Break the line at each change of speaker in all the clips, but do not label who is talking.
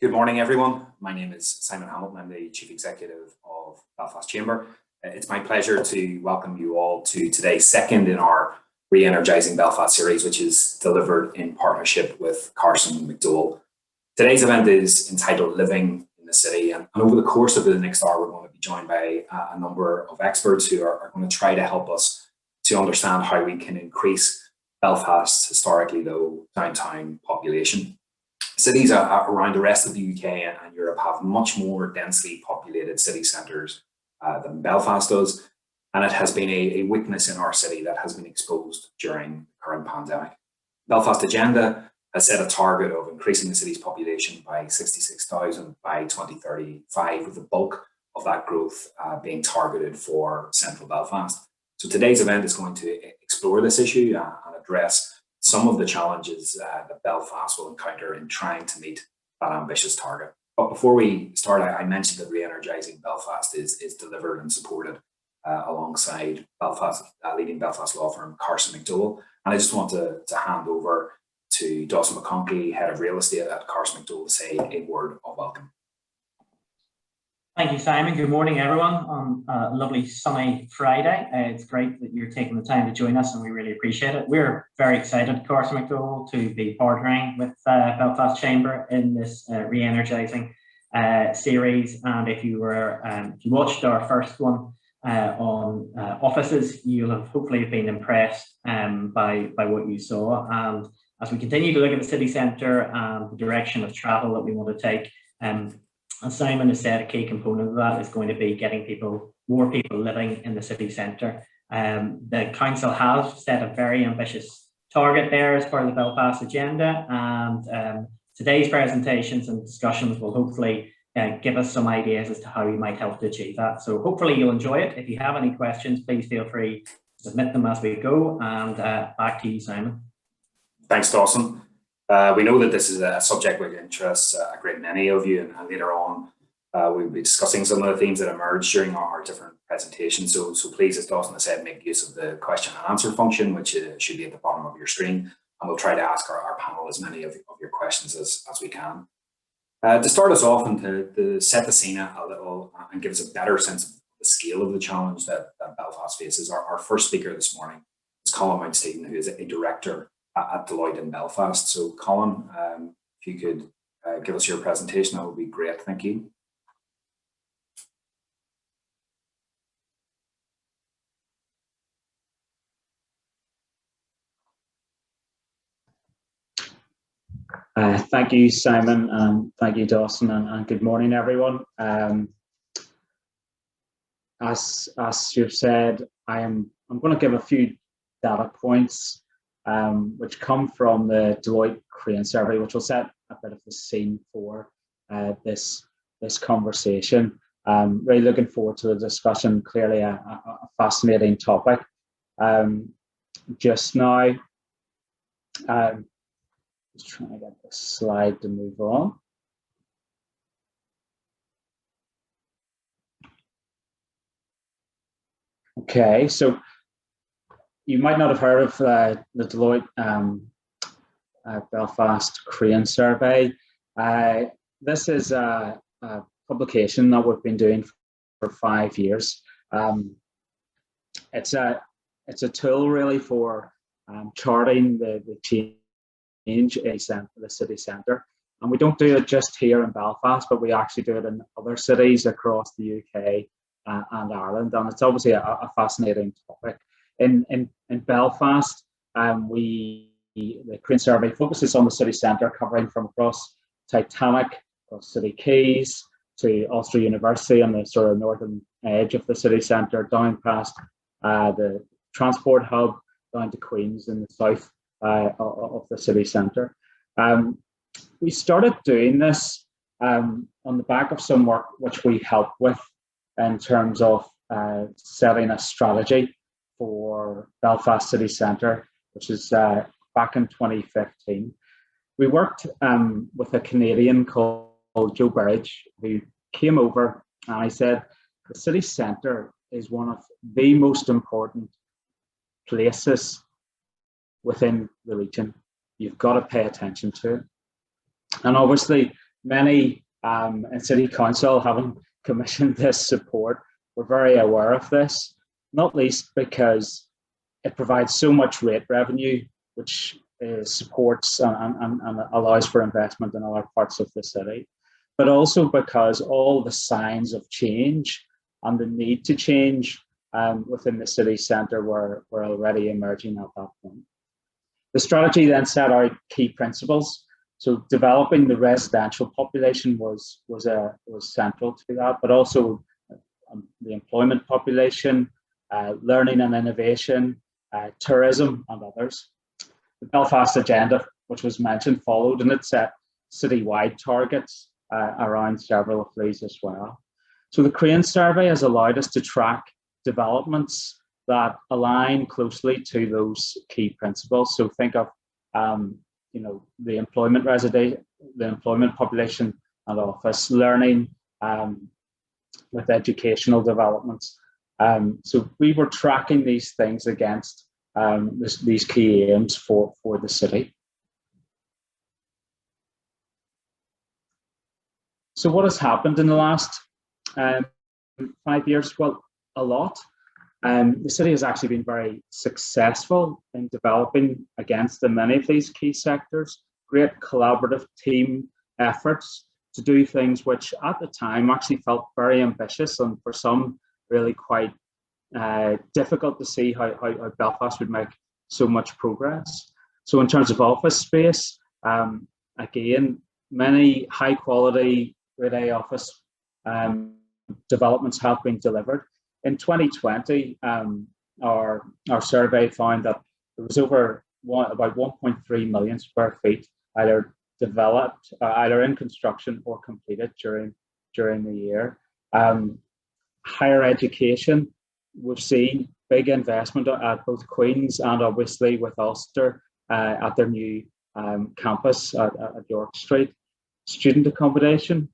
Good morning, everyone. My name is Simon Hamilton. I'm the Chief Executive of Belfast Chamber. It's my pleasure to welcome you all to today's second in our Re-Energising Belfast series, which is delivered in partnership with Carson McDowell. Today's event is entitled Living in the City, and over the course of the next hour, we're going to be joined by a number of experts who are going to try to help us to understand how we can increase Belfast's historically low downtown population. Cities around the rest of the UK and Europe have much more densely populated city centres than Belfast does, and it has been a weakness in our city that has been exposed during the current pandemic. Belfast Agenda has set a target of increasing the city's population by 66,000 by 2035, with the bulk of that growth being targeted for central Belfast. So today's event is going to explore this issue and address some of the challenges that Belfast will encounter in trying to meet that ambitious target. But before we start, I mentioned that Re-Energising Belfast is delivered and supported alongside Belfast, leading Belfast law firm Carson McDowell. And I just want to hand over to Dawson McConkie, Head of Real Estate at Carson McDowell, to say a word of welcome.
Thank you, Simon. Good morning, everyone, on a lovely sunny Friday. It's great that you're taking the time to join us, and we really appreciate it. We're very excited, Carson McDowell, to be partnering with Belfast Chamber in this Re-Energising series. And if you watched our first one on offices, you'll have hopefully been impressed by what you saw. And as we continue to look at the city centre and the direction of travel that we want to take, as Simon has said, a key component of that is going to be getting more people living in the city centre. The council has set a very ambitious target there as part of the Belfast Agenda, and today's presentations and discussions will hopefully give us some ideas as to how we might help to achieve that. So hopefully you'll enjoy it. If you have any questions, please feel free to submit them as we go, and back to you, Simon.
Thanks, Dawson. We know that this is a subject which interests a great many of you, and later on we'll be discussing some of the themes that emerge during our different presentations. So please, as Dawson has said, make use of the question and answer function, which should be at the bottom of your screen, and we'll try to ask our panel as many of your questions as we can. To start us off and to set the scene a little and give us a better sense of the scale of the challenge that Belfast faces, our first speaker this morning is Colin Mounstephen, who is a director at Deloitte in Belfast. So Colin, if you could give us your presentation, that would be great. Thank you.
Thank you, Simon, and thank you, Dawson, and good morning, everyone. As you've said, I'm going to give a few data points which come from the Deloitte Crane survey, which will set a bit of the scene for this conversation. Really looking forward to the discussion. Clearly a fascinating topic. Just now, just trying to get the slide to move on. Okay, so you might not have heard of the Deloitte Belfast Crane survey. This is a publication that we've been doing for 5 years. It's a tool really for charting the change in the city centre, and we don't do it just here in Belfast, but we actually do it in other cities across the UK and Ireland, and it's obviously a fascinating topic. In Belfast, the Crane survey focuses on the city centre, covering from across Titanic, across City Quays, to Ulster University on the sort of northern edge of the city centre, down past the transport hub, down to Queens in the south of the city centre. We started doing this on the back of some work which we helped with in terms of setting a strategy for Belfast City Centre, which is back in 2015. We worked with a Canadian called Joe Burridge, who came over, and I said, the city centre is one of the most important places within the region. You've got to pay attention to it. And obviously, Many in City Council, having commissioned this support, were very aware of this, not least because it provides so much rate revenue, which supports and allows for investment in other parts of the city, but also because all the signs of change and the need to change within the city centre were already emerging at that point. The strategy then set out key principles. So developing the residential population was central to that, but also the employment population, learning and innovation, tourism, and others. The Belfast agenda, which was mentioned, followed, and it set citywide targets around several of these as well. So the Crane survey has allowed us to track developments that align closely to those key principles. So think of the employment the employment population and office, learning with educational developments. So we were tracking these things against these key aims for the city. So what has happened in the last 5 years? Well, a lot. The city has actually been very successful in developing against many of these key sectors, great collaborative team efforts to do things which at the time actually felt very ambitious and for some really quite difficult to see how Belfast would make so much progress. So in terms of office space, again, many high quality grade A office developments have been delivered. In 2020, our survey found that there was about 1.3 million square feet either developed, either in construction or completed during the year. Higher education, we've seen big investment at both Queen's and obviously with Ulster at their new campus at York Street. Student accommodation,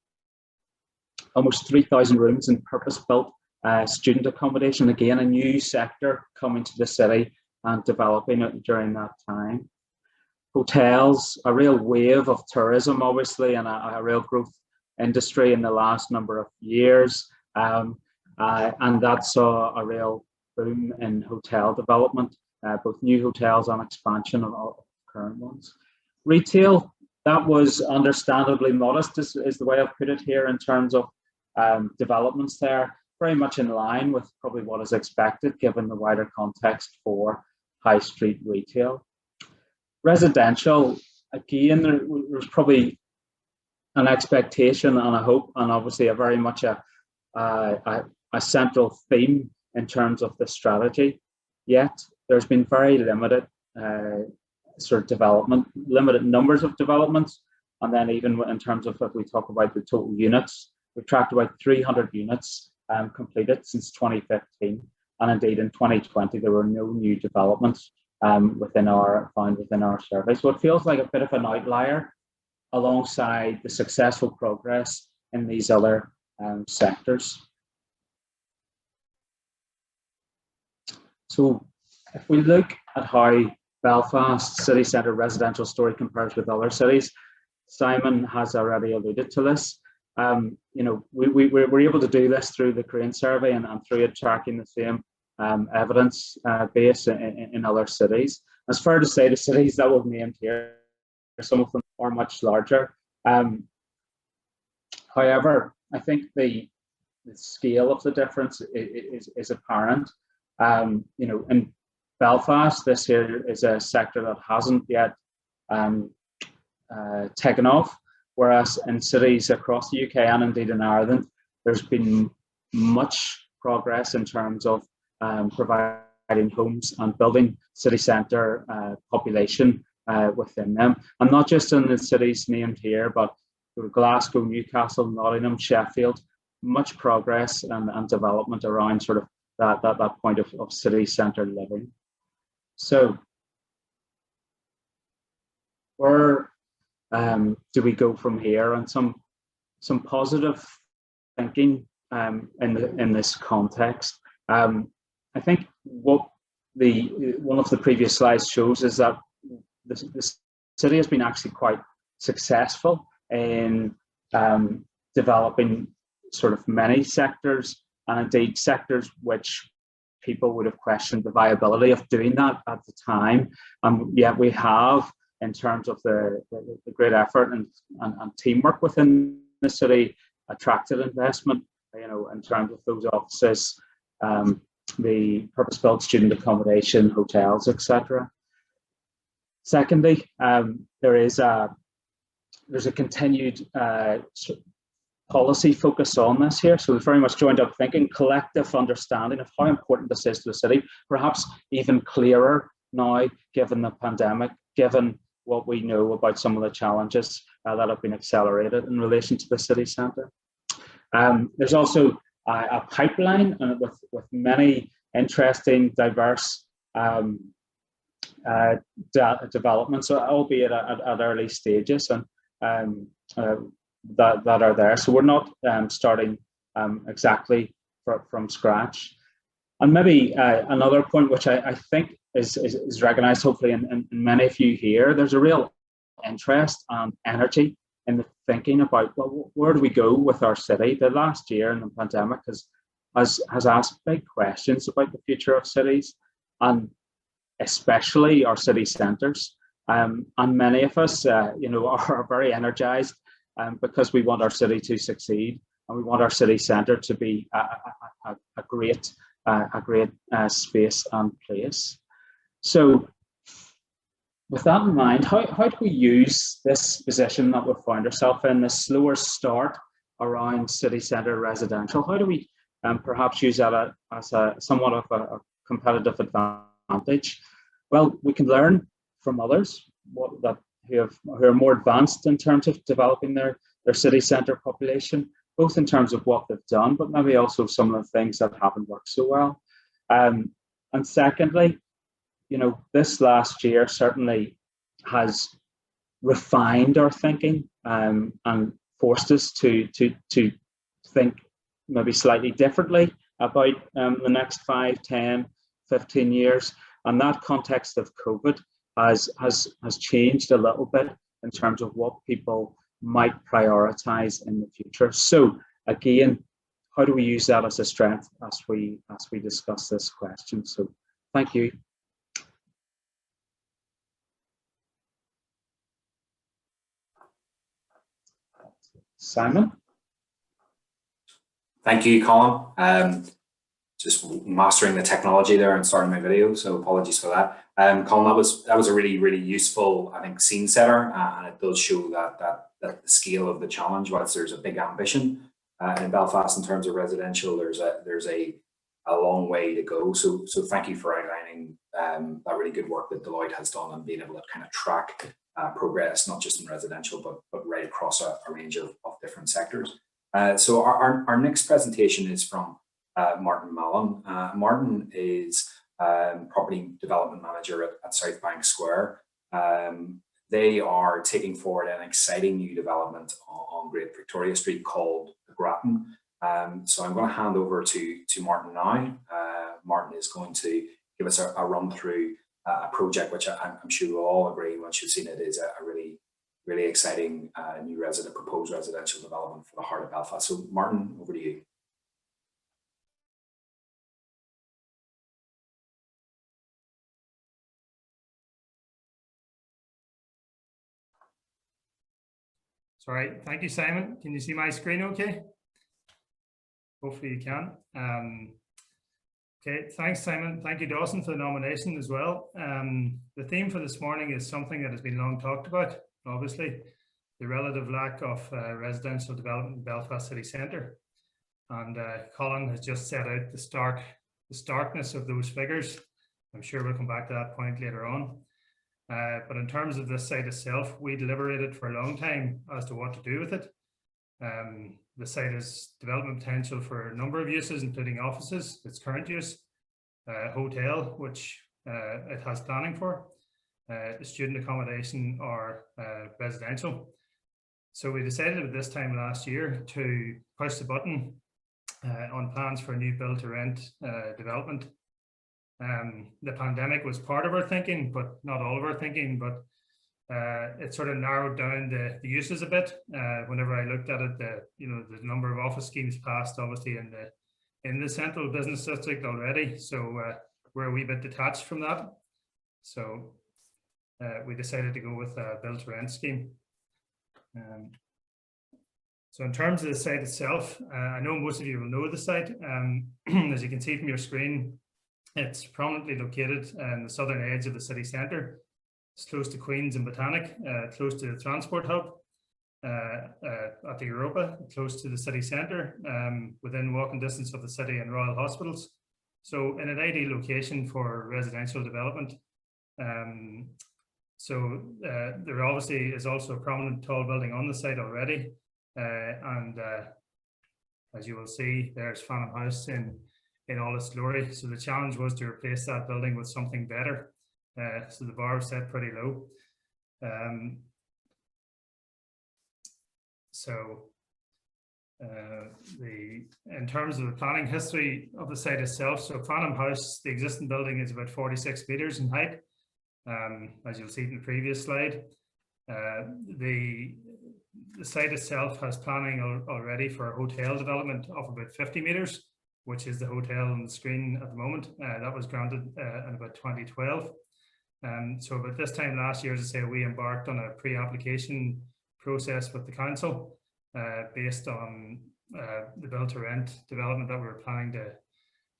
almost 3,000 rooms in purpose-built student accommodation, again a new sector coming to the city and developing it during that time. Hotels, a real wave of tourism obviously, and a real growth industry in the last number of years, and that saw a real boom in hotel development, both new hotels and expansion of current ones. Retail, that was understandably modest is the way I've put it here in terms of developments there, very much in line with probably what is expected given the wider context for high street retail. Residential, again, there's probably an expectation and a hope, and obviously a very much a central theme in terms of the strategy. Yet there's been very limited sort of development, limited numbers of developments, and then even in terms of if we talk about the total units, we've tracked about 300 units completed since 2015, and indeed in 2020 there were no new developments found within our survey. So it feels like a bit of an outlier alongside the successful progress in these other sectors. So if we look at how Belfast city centre residential story compares with other cities, Simon has already alluded to this. We were able to do this through the Crane survey and through it tracking the same evidence base in other cities. It's fair to say the cities that we've named here, some of them are much larger. However, I think the scale of the difference is apparent. In Belfast, this here is a sector that hasn't yet taken off, whereas in cities across the UK and indeed in Ireland, there's been much progress in terms of providing homes and building city centre population within them. And not just in the cities named here, but Glasgow, Newcastle, Nottingham, Sheffield, much progress and development around sort of that point of city centre living. So where do we go from here? And some positive thinking in this context. I think what one of the previous slides shows is that the city has been actually quite successful in developing sort of many sectors, and indeed sectors which people would have questioned the viability of doing that at the time. Yet we have, in terms of the great effort and teamwork within the city, attracted investment, in terms of those offices, the purpose-built student accommodation, hotels, etc. Secondly, there's a continued policy focus on this here. So there's very much joined up thinking, collective understanding of how important this is to the city, perhaps even clearer now, given the pandemic, given what we know about some of the challenges that have been accelerated in relation to the city centre. There's also a pipeline with many interesting, diverse developments, albeit at early stages, and that are there. So we're not starting exactly from scratch. And maybe another point which I think is recognised hopefully in many of you here, there's a real interest and energy in the thinking about, well, where do we go with our city? The last year in the pandemic has asked big questions about the future of cities, and especially our city centres. And many of us, are very energised because we want our city to succeed, and we want our city centre to be a great space and place. So, with that in mind, how do we use this position that we've found ourselves in, this slower start around city centre residential? How do we perhaps use that as somewhat of a competitive advantage? Well, we can learn from others who are more advanced in terms of developing their city centre population, both in terms of what they've done, but maybe also some of the things that haven't worked so well. And secondly, this last year certainly has refined our thinking and forced us to think maybe slightly differently about the next 5, 10, 15 years. And that context of COVID has changed a little bit in terms of what people might prioritise in the future. So again, how do we use that as a strength as we discuss this question? So thank you. Simon?
Thank you, Colin. Just mastering the technology there and starting my video, so apologies for that. Colin, that was a really, really useful, I think, scene setter, and it does show that the scale of the challenge. Whilst there's a big ambition in Belfast in terms of residential, there's a long way to go. So thank you for outlining that really good work that Deloitte has done and being able to kind of track progress, not just in residential, but right across a range of different sectors. So our next presentation is from Martin Mallon. Martin is property development manager at South Bank Square. They are taking forward an exciting new development on Great Victoria Street called Grattan. So I'm going to hand over to Martin now. Martin is going to give us a run through a project which I'm sure we'll all agree once you've seen it is a really, really exciting new proposed residential development for the heart of Belfast. So Martin, over to you.
Sorry, thank you, Simon. Can you see my screen okay? Hopefully you can. Okay, thanks, Simon. Thank you, Dawson, for the nomination as well. The theme for this morning is something that has been long talked about, obviously, the relative lack of residential development in Belfast city centre. And Colin has just set out the starkness of those figures. I'm sure we'll come back to that point later on. But in terms of this site itself, we deliberated for a long time as to what to do with it. The site has development potential for a number of uses, including offices, its current use, hotel, which it has planning for, student accommodation or residential. So we decided at this time last year to push the button on plans for a new build to rent development. The pandemic was part of our thinking, but not all of our thinking. But it sort of narrowed down the uses a bit. Whenever I looked at it, the number of office schemes passed obviously in the central business district already. So we're a wee bit detached from that. So we decided to go with a build to rent scheme. So in terms of the site itself, I know most of you will know the site. As you can see from your screen, it's prominently located in the southern edge of the city centre. It's close to Queen's and Botanic, close to the transport hub at the Europa, close to the city centre, within walking distance of the city and Royal Hospitals. So in an ideal location for residential development. There obviously is also a prominent tall building on the site already. As you will see, there's Fanham House in all its glory. So the challenge was to replace that building with something better. So the bar was set pretty low. In terms of the planning history of the site itself, so Fanham House, the existing building is about 46 metres in height, as you'll see in the previous slide. The site itself has planning already for a hotel development of about 50 metres, which is the hotel on the screen at the moment. That was granted in about 2012. So about this time last year, as I say, we embarked on a pre-application process with the council based on the build to rent development that we were planning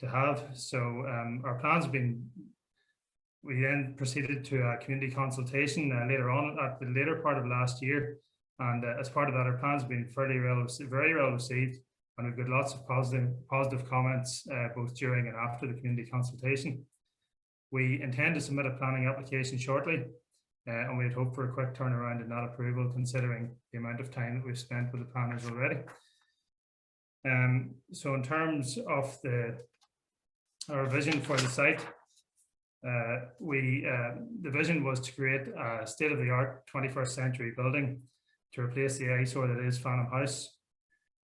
to have. So our plans have been, we then proceeded to a community consultation later on at the later part of last year. And as part of that, our plans have been very well received. And we've got lots of positive comments both during and after the community consultation. We intend to submit a planning application shortly, and we'd hope for a quick turnaround in that approval, considering the amount of time that we've spent with the planners already. So in terms of our vision for the site, the vision was to create a state-of-the-art 21st century building to replace the eyesore that is Fanham House.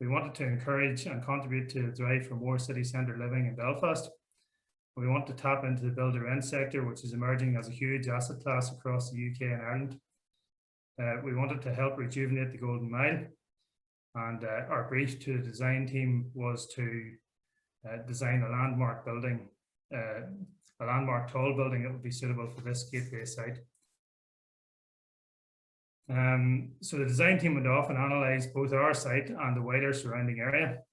We wanted to encourage and contribute to the drive for more city centre living in Belfast. We want to tap into the build to rent sector, which is emerging as a huge asset class across the UK and Ireland. We wanted to help rejuvenate the Golden Mile, and our brief to the design team was to design a landmark building, a landmark tall building that would be suitable for this gateway site. So the design team went off and analysed both our site and the wider surrounding area.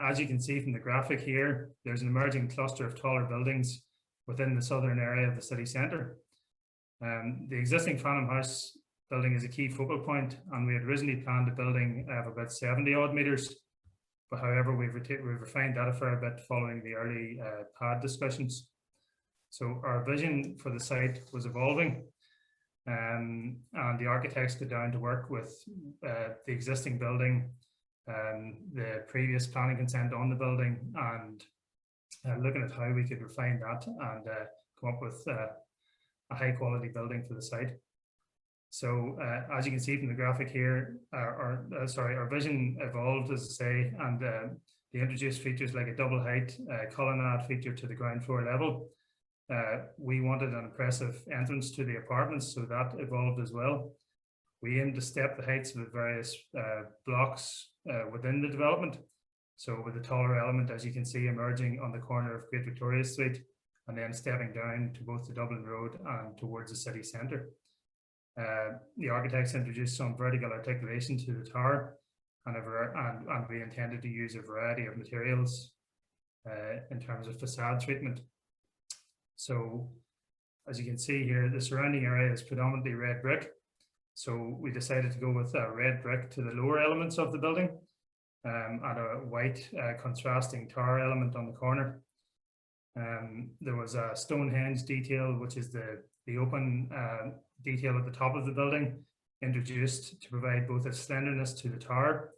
As you can see from the graphic here, there's an emerging cluster of taller buildings within the southern area of the city centre. The existing Fanham House building is a key focal point, and we had originally planned a building of about 70 odd metres, but however we've refined that a fair bit following the early pad discussions. So our vision for the site was evolving, and the architects got down to work with the existing building, the previous planning consent on the building, and looking at how we could refine that and come up with a high quality building for the site. So as you can see from the graphic here, our vision evolved, as I say, and they introduced features like a double height colonnade feature to the ground floor level. We wanted an impressive entrance to the apartments, so that evolved as well. We aimed to step the heights of the various blocks within the development. So with the taller element, as you can see, emerging on the corner of Great Victoria Street, and then stepping down to both the Dublin Road and towards the city centre. The architects introduced some vertical articulation to the tower, and we intended to use a variety of materials in terms of facade treatment. So as you can see here, the surrounding area is predominantly red brick. So we decided to go with a red brick to the lower elements of the building, and a white contrasting tower element on the corner. There was a Stonehenge detail, which is the open detail at the top of the building, introduced to provide both a slenderness to the tower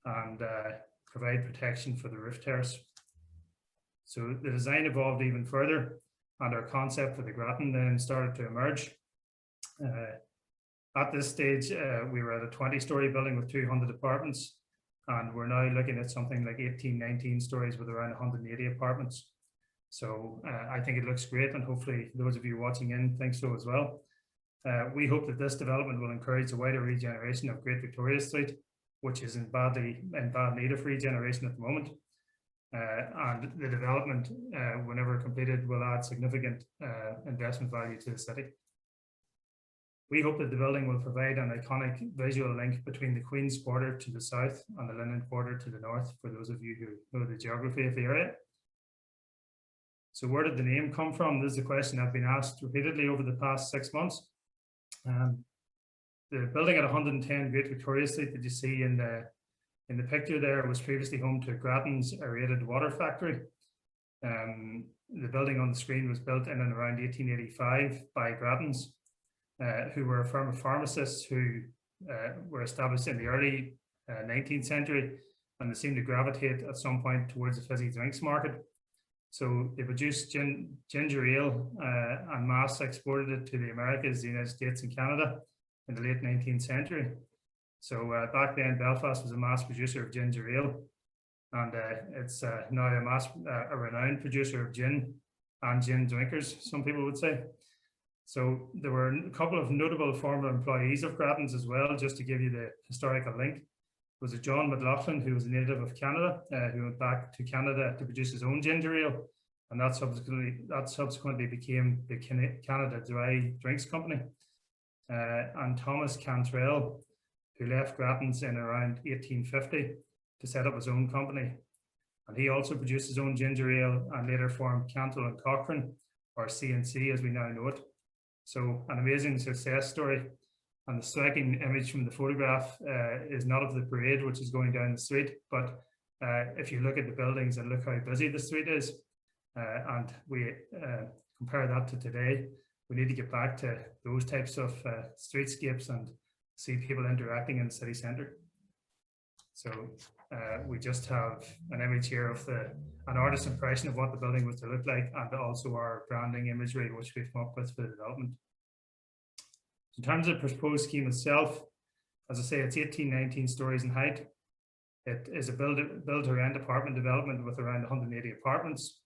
and provide protection for the roof terrace. So the design evolved even further, and our concept for the Grattan then started to emerge. At this stage, we were at a 20-storey building with 200 apartments, and we're now looking at something like 18, 19 stories with around 180 apartments. So I think it looks great, and hopefully those of you watching in think so as well. We hope that this development will encourage a wider regeneration of Great Victoria Street, which is in bad need of regeneration at the moment. And the development, whenever completed, will add significant investment value to the city. We hope that the building will provide an iconic visual link between the Queen's Quarter to the south and the Linen Quarter to the north, for those of you who know the geography of the area. So where did the name come from? This is a question I've been asked repeatedly over the past 6 months. The building at 110 Great Victoria Street that you see in the picture there was previously home to Grattan's aerated water factory. The building on the screen was built in and around 1885 by Grattan's, who were a firm of pharmacists who were established in the early 19th century, and they seemed to gravitate at some point towards the fizzy drinks market. So they produced ginger ale and mass exported it to the Americas, the United States and Canada in the late 19th century. So back then, Belfast was a mass producer of ginger ale, and it's now a renowned producer of gin and gin drinkers, some people would say. So there were a couple of notable former employees of Grattan's as well, just to give you the historical link. Was a John McLaughlin, who was a native of Canada, who went back to Canada to produce his own ginger ale, and that subsequently became the Canada Dry Drinks Company. And Thomas Cantrell, who left Grattan's in around 1850 to set up his own company, and he also produced his own ginger ale and later formed Cantle and Cochrane, or C&C as we now know it. So an amazing success story. And the striking image from the photograph is not of the parade, which is going down the street, but if you look at the buildings and look how busy the street is, and we compare that to today, we need to get back to those types of streetscapes and see people interacting in the city centre. So we just have an image here of an artist's impression of what the building was to look like, and also our branding imagery, which we've come up with for the development. In terms of the proposed scheme itself, as I say, it's 19 stories in height. It is a build-to-rent apartment development with around 180 apartments.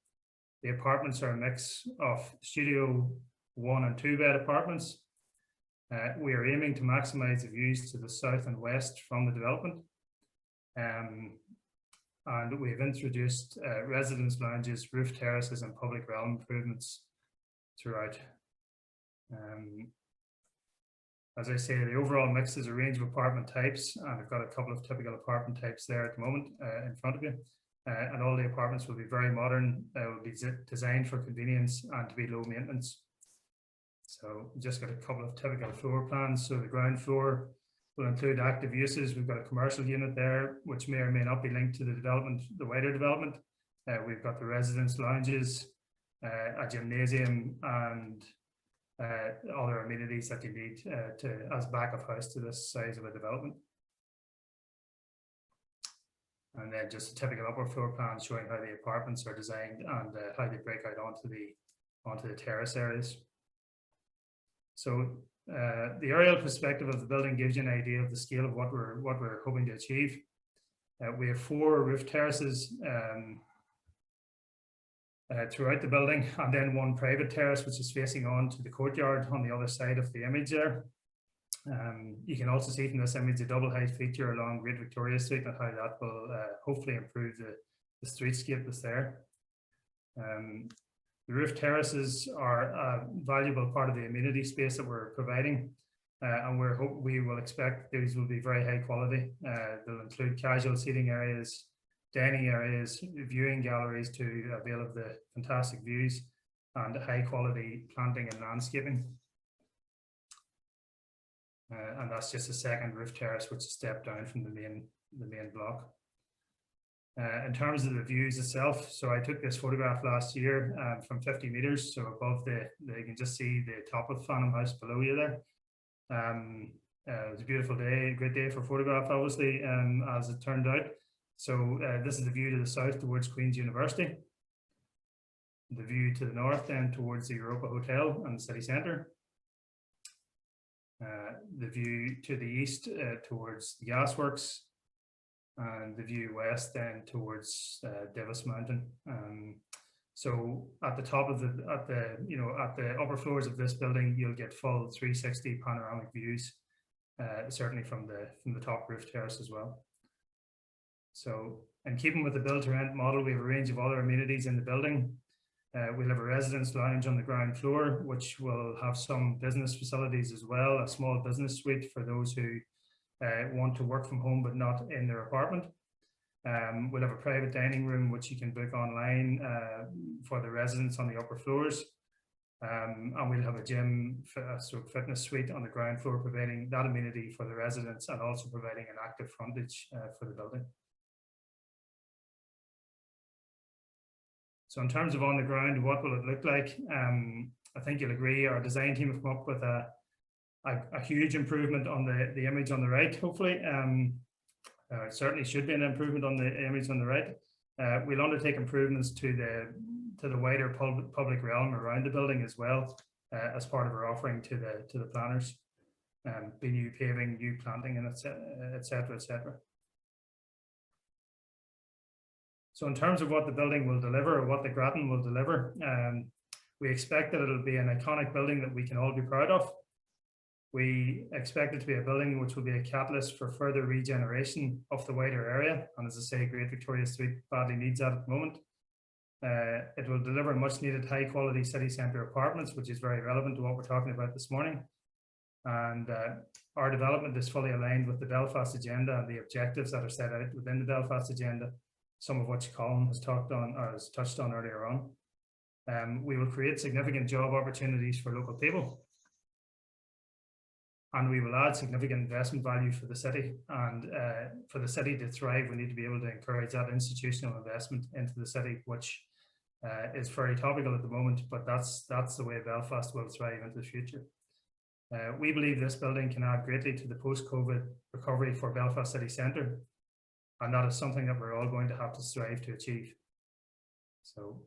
The apartments are a mix of studio 1 and 2 bed apartments. We are aiming to maximise the views to the south and west from the development. And we have introduced residence lounges, roof terraces and public realm improvements throughout. As I say, the overall mix is a range of apartment types, and I've got a couple of typical apartment types there at the moment in front of you. And all the apartments will be very modern, will be designed for convenience and to be low maintenance. So just got a couple of typical floor plans. So the ground floor will include active uses. We've got a commercial unit there, which may or may not be linked to the development, the wider development. We've got the residence lounges, a gymnasium, and other amenities that you need as back of house to this size of a development. And then just a typical upper floor plan showing how the apartments are designed and how they break out onto the terrace areas. So the aerial perspective of the building gives you an idea of the scale of what we're hoping to achieve. We have 4 roof terraces throughout the building, and then 1 private terrace which is facing on to the courtyard on the other side of the image there. You can also see from this image a double height feature along Great Victoria Street and how that will hopefully improve the streetscape that's there. The roof terraces are a valuable part of the amenity space that we're providing, and we will expect these will be very high quality. They'll include casual seating areas, dining areas, viewing galleries to avail of the fantastic views, and high quality planting and landscaping. And that's just a second roof terrace, which is stepped down from the main block. In terms of the views itself, so I took this photograph last year from 50 meters, so above you can just see the top of Fanham House below you there. It was a beautiful day, a great day for photograph, obviously, as it turned out. So this is the view to the south towards Queen's University. The view to the north then towards the Europa Hotel and the city centre. The view to the east towards the gasworks, and the view west then towards Davis Mountain. So at the top of at the upper floors of this building, you'll get full 360 panoramic views, certainly from the top roof terrace as well. So in keeping with the build to rent model, we have a range of other amenities in the building. We'll have a residence lounge on the ground floor, which will have some business facilities as well, a small business suite for those who want to work from home but not in their apartment. We'll have a private dining room which you can book online for the residents on the upper floors. And we'll have a gym, fitness suite on the ground floor, providing that amenity for the residents and also providing an active frontage for the building. So in terms of on the ground, what will it look like? I think you'll agree our design team have come up with a huge improvement on the image on the right, hopefully. Certainly should be an improvement on the image on the right. We'll undertake improvements to the wider public realm around the building as well, as part of our offering to the planners. Be new paving, new planting, and etc., etc. So in terms of what the building will deliver, or what the Grattan will deliver, we expect that it'll be an iconic building that we can all be proud of. We expect it to be a building which will be a catalyst for further regeneration of the wider area. And as I say, Great Victoria Street badly needs that at the moment. It will deliver much needed high quality city centre apartments, which is very relevant to what we're talking about this morning. And our development is fully aligned with the Belfast agenda and the objectives that are set out within the Belfast agenda, some of which Colin has talked on or has touched on earlier on. We will create significant job opportunities for local people. And we will add significant investment value for the city. And for the city to thrive, we need to be able to encourage that institutional investment into the city, which is very topical at the moment, but that's the way Belfast will thrive into the future. We believe this building can add greatly to the post-COVID recovery for Belfast City Centre. And that is something that we're all going to have to strive to achieve. So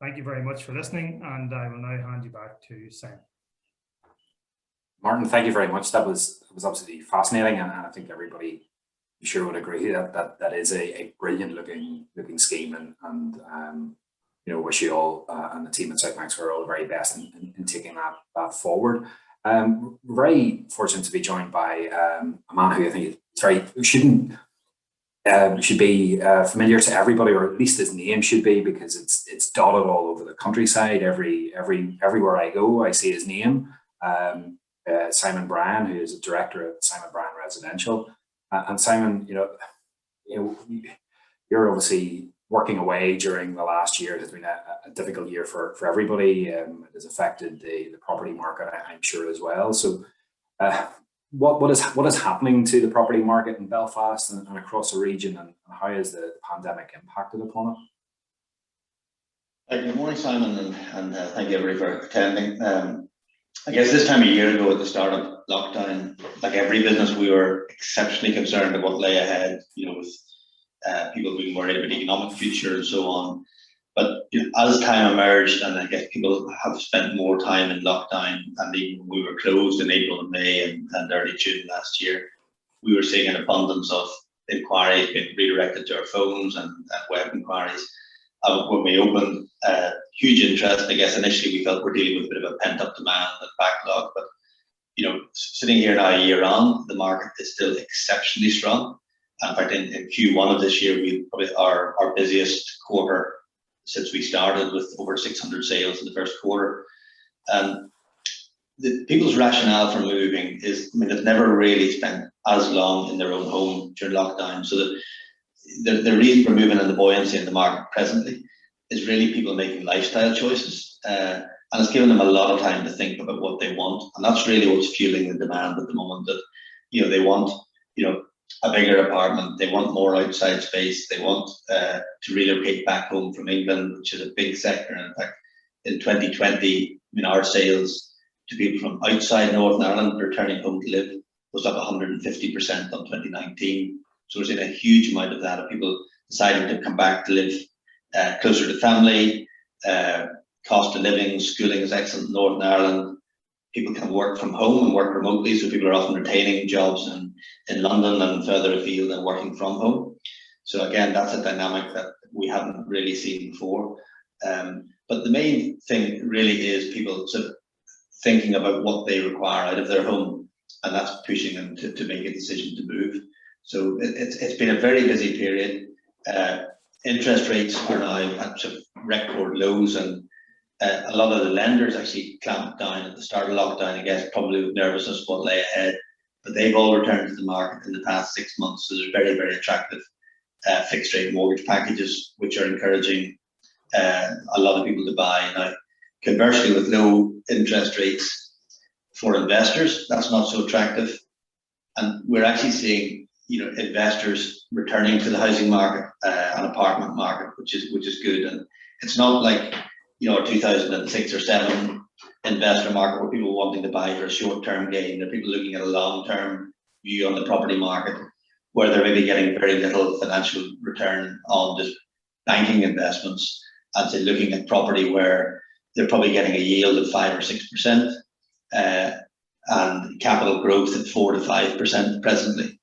thank you very much for listening, and I will now hand you back to Simon.
Martin, thank you very much. That was absolutely fascinating, and I think everybody sure would agree that is a brilliant looking scheme, and wish you all and the team at Southbanks are all the very best in taking that forward. Very fortunate to be joined by a man who I think should be familiar to everybody, or at least his name should be, because it's dotted all over the countryside. Everywhere I go, I see his name. Simon Brien, who is a director at Simon Brien Residential, and Simon, you're obviously working away during the last year. It has been a difficult year for everybody. It has affected the property market, I'm sure, as well. So, what is happening to the property market in Belfast and across the region, and how has the pandemic impacted upon it?
Good morning, Simon, and thank you everybody for attending. I guess this time a year ago at the start of lockdown, like every business, we were exceptionally concerned about what lay ahead, with people being worried about the economic future and so on. But as time emerged, and I guess people have spent more time in lockdown, and even we were closed in April and May and early June last year, we were seeing an abundance of inquiries being redirected to our phones and web inquiries. When we opened, huge interest. I guess initially we felt we're dealing with a bit of a pent-up demand and backlog, but sitting here now a year on, the market is still exceptionally strong. In fact, in Q1 of this year, we probably our busiest quarter since we started, with over 600 sales in the first quarter. And the people's rationale for moving is, they've never really spent as long in their own home during lockdown. So the reason for moving and the buoyancy in the market presently is really people making lifestyle choices. And it's given them a lot of time to think about what they want. And that's really what's fueling the demand at the moment, that, they want, a bigger apartment, they want more outside space, they want to relocate back home from England, which is a big sector. In fact, in 2020, our sales to people from outside Northern Ireland returning home to live was up 150% on 2019. So we're seeing a huge amount of that, of people deciding to come back to live closer to family. Cost of living, schooling is excellent in Northern Ireland. People can work from home and work remotely, so people are often retaining jobs in London and further afield and working from home. So again, that's a dynamic that we haven't really seen before. But the main thing really is people sort of thinking about what they require out of their home, and that's pushing them to make a decision to move. So it's been a very busy period. Interest rates are now at sort of record lows, and a lot of the lenders actually clamped down at the start of lockdown, I guess, probably with nervousness what lay ahead. But they've all returned to the market in the past 6 months. So there's very, very attractive fixed rate mortgage packages, which are encouraging a lot of people to buy. Now, conversely, with low interest rates for investors, that's not so attractive. And we're actually seeing, investors returning to the housing market, and apartment market, which is good. And it's not like, a 2006 or 7 investor market where people wanting to buy for a short-term gain. There are people looking at a long-term view on the property market, where they're maybe getting very little financial return on just banking investments, and so looking at property where they're probably getting a yield of 5 or 6%, and capital growth at 4 to 5% presently.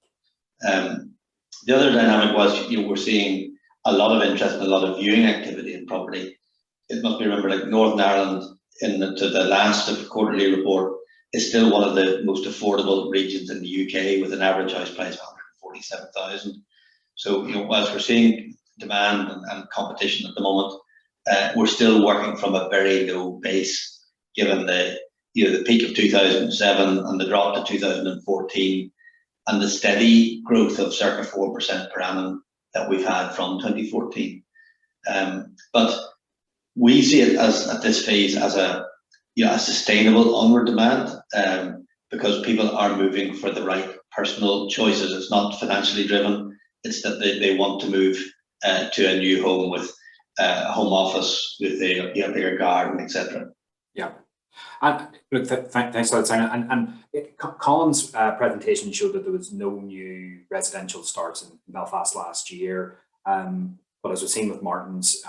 The other dynamic was, we're seeing a lot of interest and a lot of viewing activity in property. It must be remembered, like Northern Ireland, to the last of quarterly report, is still one of the most affordable regions in the UK, with an average house price of 147,000. So, whilst we're seeing demand and competition at the moment, we're still working from a very low base, given the peak of 2007 and the drop to 2014, and the steady growth of circa 4% per annum that we've had from 2014. But we see it as, at this phase, as a sustainable onward demand, because people are moving for the right personal choices. It's not financially driven. It's that they want to move to a new home with a home office, with a bigger garden, etc.
Yeah. And look, thanks for that, Simon. And Colin's presentation showed that there was no new residential starts in Belfast last year. But as we've seen with Martin's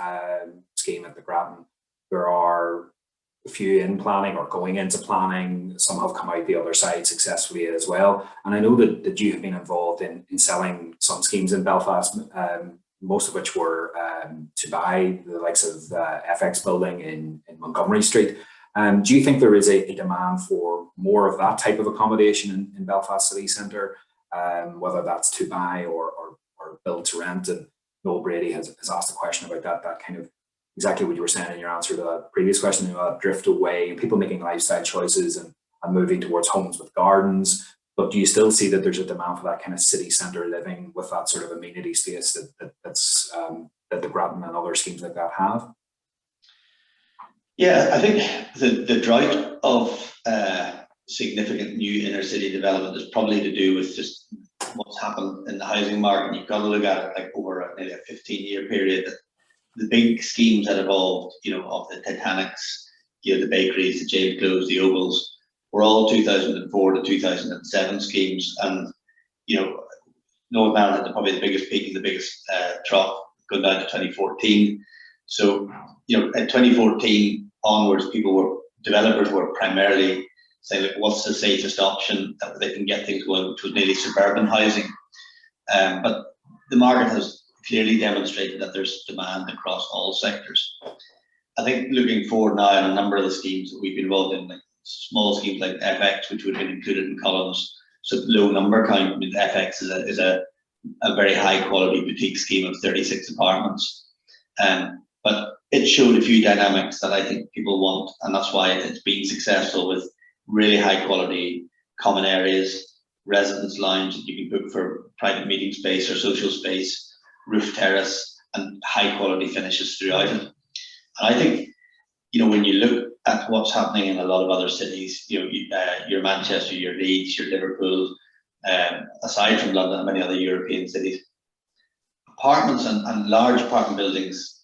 scheme at the Grattan, there are a few in planning or going into planning. Some have come out the other side successfully as well. And I know that you have been involved in selling some schemes in Belfast, most of which were to buy, the likes of FX building in Montgomery Street. Do you think there is a demand for more of that type of accommodation in Belfast city centre, whether that's to buy or build to rent? And Noel Brady has asked a question about that kind of exactly what you were saying in your answer to that previous question, about drift away, people making lifestyle choices and moving towards homes with gardens. But do you still see that there's a demand for that kind of city centre living with that sort of amenity space that's that the Grattan and other schemes like that have?
Yeah, I think the drought of significant new inner city development is probably to do with just what's happened in the housing market. You've got to look at it like over nearly a 15-year period. The big schemes that evolved, of the Titanics, the bakeries, the James Close, the Ovals, were all 2004 to 2007 schemes. And, Northern Ireland had probably the biggest peak and the biggest trough going down to 2014. So, at 2014 onwards, developers were primarily saying, look, what's the safest option that they can get things going, which was nearly suburban housing. But the market has clearly demonstrated that there's demand across all sectors. I think looking forward now, on a number of the schemes that we've been involved in, like small schemes like FX, which would have been included in Colin's low number count. I mean, FX is a very high quality boutique scheme of 36 apartments. But it showed a few dynamics that I think people want, and that's why it's been successful, with really high quality common areas, residence lounge that you can book for private meeting space or social space, roof terrace, and high quality finishes throughout it. And I think, when you look at what's happening in a lot of other cities, your Manchester, your Leeds, your Liverpool, aside from London and many other European cities, apartments and large apartment buildings,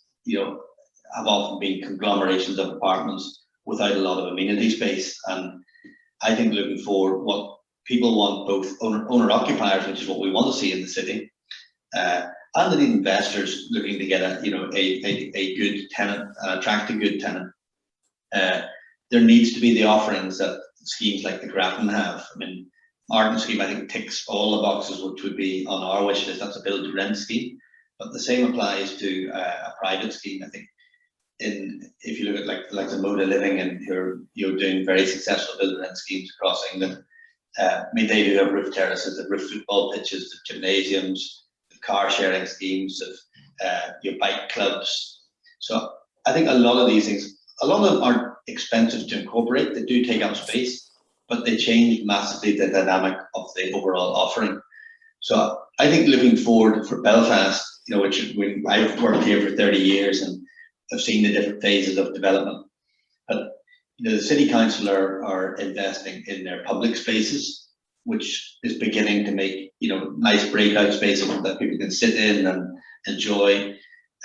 have often been conglomerations of apartments without a lot of amenity space. And I think looking forward, what people want, both owner occupiers, which is what we want to see in the city, and indeed investors looking to get a good tenant, attract a good tenant. There needs to be the offerings that schemes like the Grattan have. I mean, Martin's scheme, I think, ticks all the boxes which would be on our wish list. That's a build to rent scheme. But the same applies to a private scheme. I think if you look at like the Moda Living, and you're doing very successful build-to-rent schemes across England. I mean, they do have roof terraces, the roof football pitches, the gymnasiums, the car sharing schemes, of your bike clubs. So I think a lot of these things, a lot of them aren't expensive to incorporate. They do take up space, but they change massively the dynamic of the overall offering. So I think looking forward for Belfast, which I've worked here for 30 years and I've seen the different phases of development. But the city council are investing in their public spaces, which is beginning to make nice breakout spaces that people can sit in and enjoy.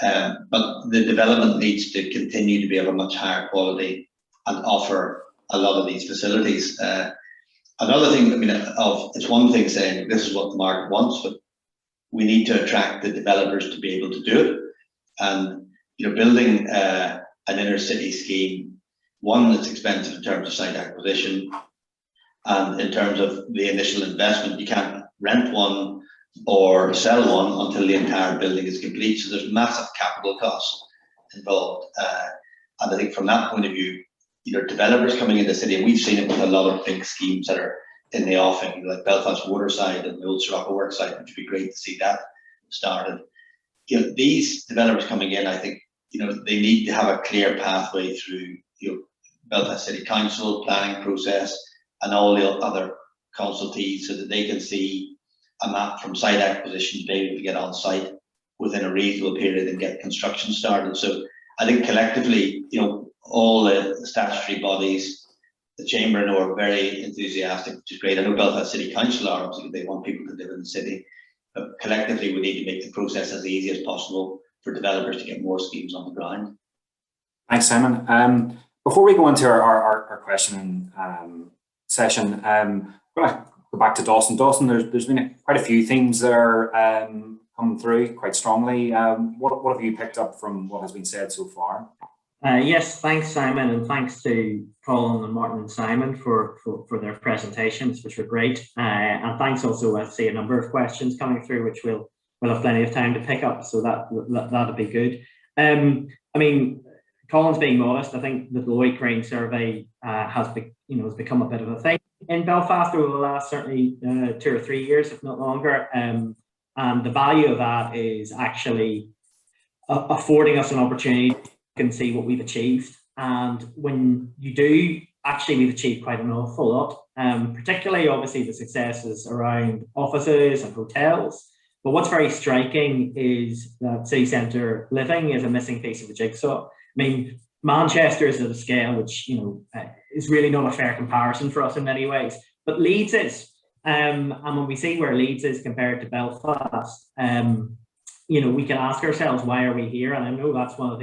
But the development needs to continue to be of a much higher quality and offer a lot of these facilities. Another thing, it's one thing saying this is what the market wants, but we need to attract the developers to be able to do it. And building an inner city scheme, one, it's expensive in terms of site acquisition, and in terms of the initial investment, you can't rent one or sell one until the entire building is complete. So there's massive capital costs involved. And I think from that point of view, developers coming into the city, and we've seen it with a lot of big schemes that are in the offing, like Belfast Waterside and the old Sirocco Workside, which would be great to see that started. These developers coming in, I think, they need to have a clear pathway through Belfast City Council planning process and all the other consultees, so that they can see a map from site acquisition to be able to get on site within a reasonable period and get construction started. So I think collectively, all the statutory bodies, the Chamber are very enthusiastic, which is great. I know Belfast City Council are, obviously they want people to live in the city, but collectively we need to make the process as easy as possible for developers to get more schemes on the ground.
Thanks, Simon. Before we go into our question session, I'm going to go back to Dawson. Dawson, there's been quite a few themes that are coming through quite strongly. What have you picked up from what has been said so far?
Yes, thanks, Simon, and thanks to Colin and Martin and Simon for their presentations, which were great. And thanks also, I see a number of questions coming through, which we'll have plenty of time to pick up, so that'll be good. Colin's being modest. I think the Deloitte Crane survey has become a bit of a thing in Belfast over the last certainly 2 or 3 years, if not longer. And the value of that is actually affording us an opportunity can see what we've achieved. And when you do, actually we've achieved quite an awful lot, particularly obviously the successes around offices and hotels. But what's very striking is that city centre living is a missing piece of the jigsaw. Manchester is at a scale which is really not a fair comparison for us in many ways, but Leeds is. And when we see where Leeds is compared to Belfast, we can ask ourselves, why are we here? And I know that's one of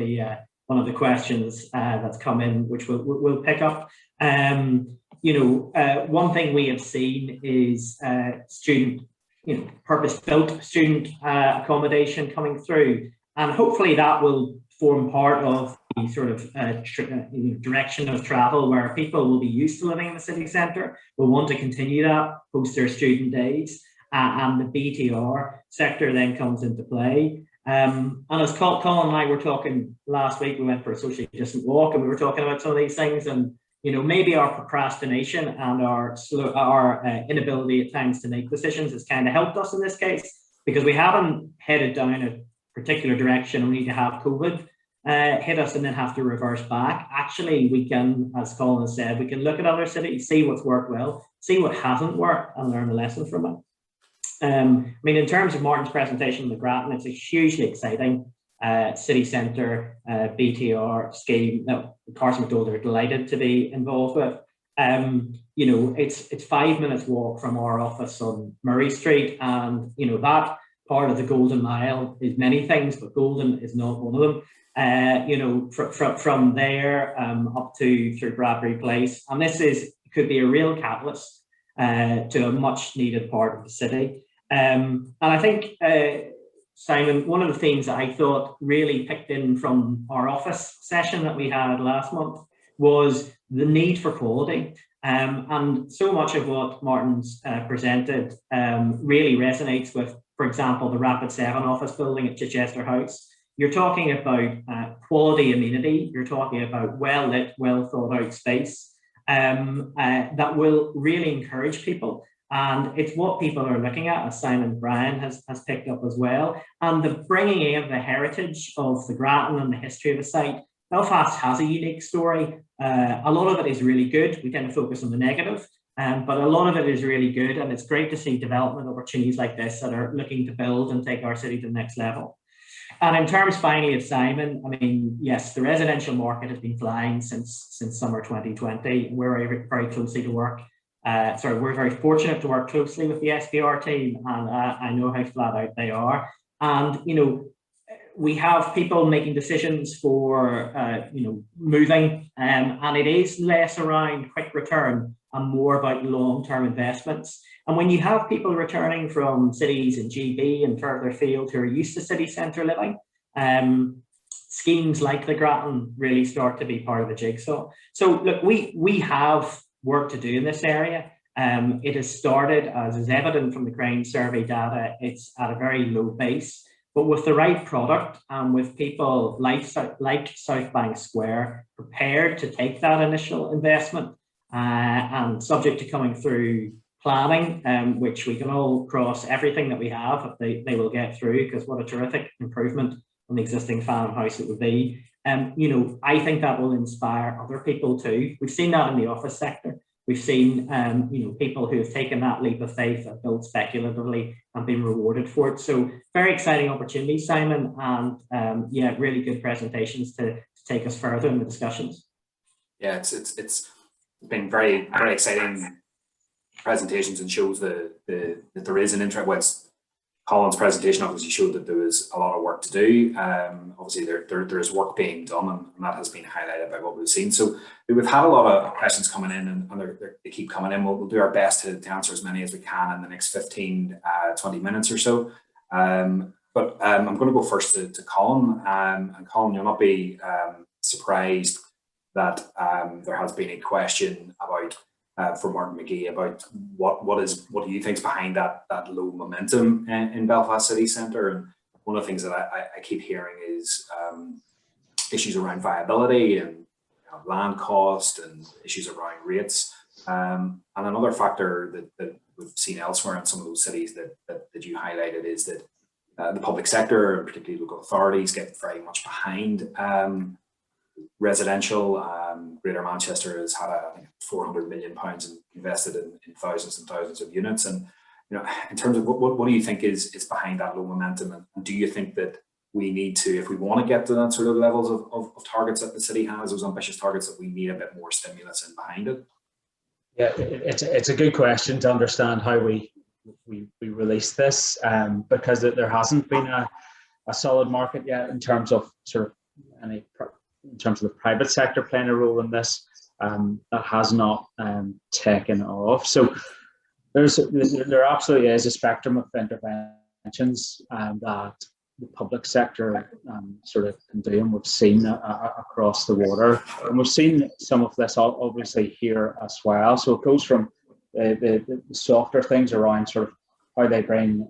the questions that's come in, which we'll pick up. One thing we have seen is student, purpose-built student accommodation coming through, and hopefully that will form part of the sort of direction of travel where people will be used to living in the city centre, will want to continue that post their student days, and the BTR sector then comes into play. And as Colin and I were talking last week, we went for a socially distant walk and we were talking about some of these things, and maybe our procrastination and our inability at times to make decisions has kind of helped us in this case, because we haven't headed down a particular direction only to have COVID hit us and then have to reverse back. Actually, we can, as Colin has said, we can look at other cities, see what's worked well, see what hasn't worked, and learn a lesson from it. In terms of Martin's presentation on the Grattan, it's a hugely exciting city centre BTR scheme that Carson McDowell are delighted to be involved with. It's 5 minutes walk from our office on Murray Street, and that part of the Golden Mile is many things, but Golden is not one of them. From there up to through Bradbury Place, and this could be a real catalyst to a much needed part of the city. And I think, Simon, one of the themes that I thought really picked in from our office session that we had last month was the need for quality. And so much of what Martin's presented really resonates with for example, the Rapid 7 office building at Chichester House. You're talking about quality amenity. You're talking about well-lit, well-thought-out space that will really encourage people. And it's what people are looking at, as Simon Brien has picked up as well. And the bringing in of the heritage of the Grattan and the history of the site. Belfast has a unique story. A lot of it is really good. We tend to focus on the negative, but a lot of it is really good. And it's great to see development opportunities like this that are looking to build and take our city to the next level. And in terms finally of Simon, I mean, yes, the residential market has been flying since summer 2020. We're very closely to work. We're very fortunate to work closely with the SBR team, and I know how flat out they are. And, you know, we have people making decisions for, moving, and it is less around quick return and more about long-term investments. And when you have people returning from cities in GB and further afield who are used to city centre living, schemes like the Grattan really start to be part of the jigsaw. So look, we have work to do in this area. It has started, as is evident from the Crane survey data, it's at a very low base. But with the right product and with people like South Bank Square prepared to take that initial investment and subject to coming through planning, which we can all cross everything that we have, if they will get through, because what a terrific improvement on the existing farmhouse it would be. I think that will inspire other people too. We've seen that in the office sector. We've seen, people who have taken that leap of faith and built speculatively and been rewarded for it. So very exciting opportunities, Simon, and really good presentations to take us further in the discussions.
Yeah, it's been very, very exciting presentations and shows that there is an interest. Colin's presentation obviously showed that there was a lot of work to do. Obviously, there is work being done, and that has been highlighted by what we've seen. So we've had a lot of questions coming in, and they keep coming in. We'll do our best to answer as many as we can in the next 15, 20 minutes or so. But I'm going to go first to Colin. And Colin, you'll not be surprised that there has been a question about for Martin McGee about what do you think is behind that low momentum in Belfast city centre. And one of the things that I keep hearing is issues around viability and land cost and issues around rates. And another factor that we've seen elsewhere in some of those cities that you highlighted is that the public sector, and particularly local authorities, get very much behind residential. Greater Manchester has had I think £400 million invested in thousands and thousands of units. And in terms of what do you think is behind that low momentum, and do you think that we need to, if we want to get to that sort of levels of targets that the city has, those ambitious targets, that we need a bit more stimulus in behind it?
Yeah, it's a good question to understand how we release this, because there hasn't been a solid market yet in terms of in terms of the private sector playing a role in this. That has not taken off. So there absolutely is a spectrum of interventions that the public sector can do, and we've seen across the water, and we've seen some of this obviously here as well. So it goes from the softer things around how they bring